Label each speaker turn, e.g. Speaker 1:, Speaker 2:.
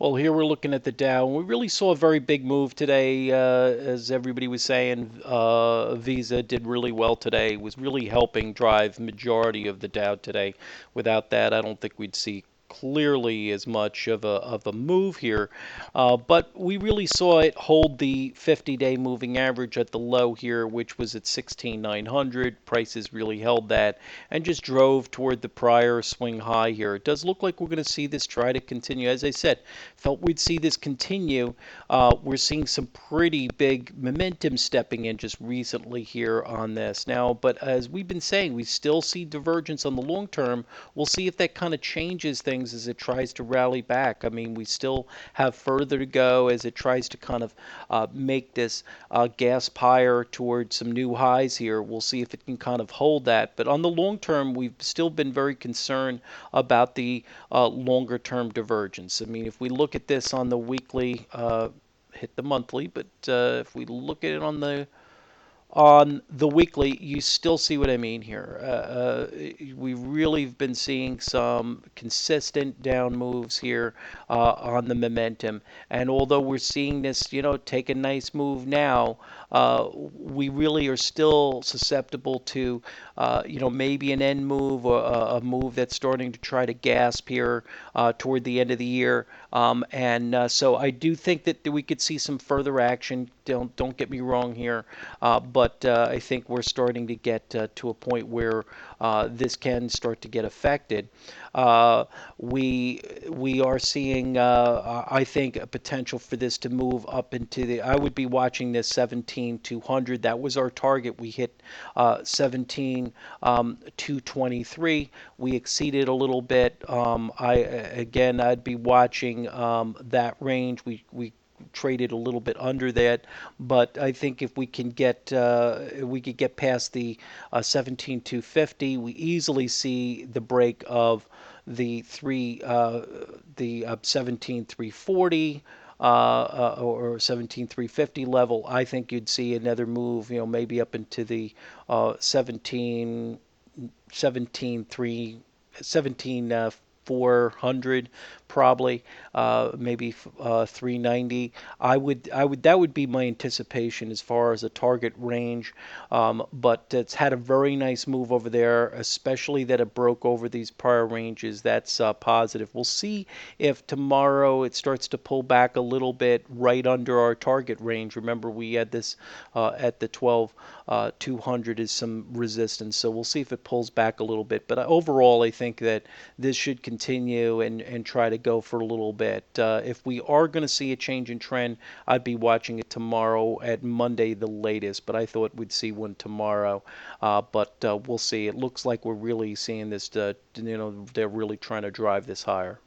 Speaker 1: Well, here we're looking at the Dow, and we really saw a very big move today. As everybody was saying, Visa did really well today, was really helping drive majority of the Dow today. Without that, I don't think we'd see clearly as much of a move here. But we really saw it hold the 50-day moving average at the low here, which was at 16,900. Prices really held that and just drove toward the prior swing high here. It does look like we're going to see this try to continue. As I said, felt we'd see this continue. We're seeing some pretty big momentum stepping in just recently here on this now. But as we've been saying, we still see divergence on the long term. We'll see if that kind of changes things as it tries to rally back. I mean, we still have further to go as it tries to kind of make this gasp higher towards some new highs here. We'll see if it can kind of hold that. But on the long term, we've still been very concerned about the longer term divergence. I mean, if we look at this on the weekly, hit the monthly, but if we look at it on the weekly, you still see what I mean here. We really have been seeing some consistent down moves here on the momentum. And although we're seeing this, take a nice move now, we really are still susceptible to, maybe an end move or a move that's starting to try to gasp here toward the end of the year. So I do think that we could see some further action. Don't get me wrong here, but I think we're starting to get to a point where this can start to get affected. We are seeing, I think, a potential for this to move up into the. I would be watching this 17,200. That was our target. We hit 17,223. We exceeded a little bit. I'd be watching that range. We traded a little bit under that, but I think if we can get we could get past the 17,250, we easily see the break of the 17,340 or 17,350 level. I think you'd see another move, maybe up into the 17,317 400 probably, maybe 390. That would be my anticipation as far as a target range. But it's had a very nice move over there, especially that it broke over these prior ranges. That's positive. We'll see if tomorrow it starts to pull back a little bit right under our target range. Remember, we had this at the 12,200 is some resistance. So we'll see if it pulls back a little bit. But overall, I think that this should continue and try to go for a little bit. If we are going to see a change in trend, I'd be watching it tomorrow at Monday the latest, but I thought we'd see one tomorrow. But we'll see. It looks like we're really seeing this, they're really trying to drive this higher.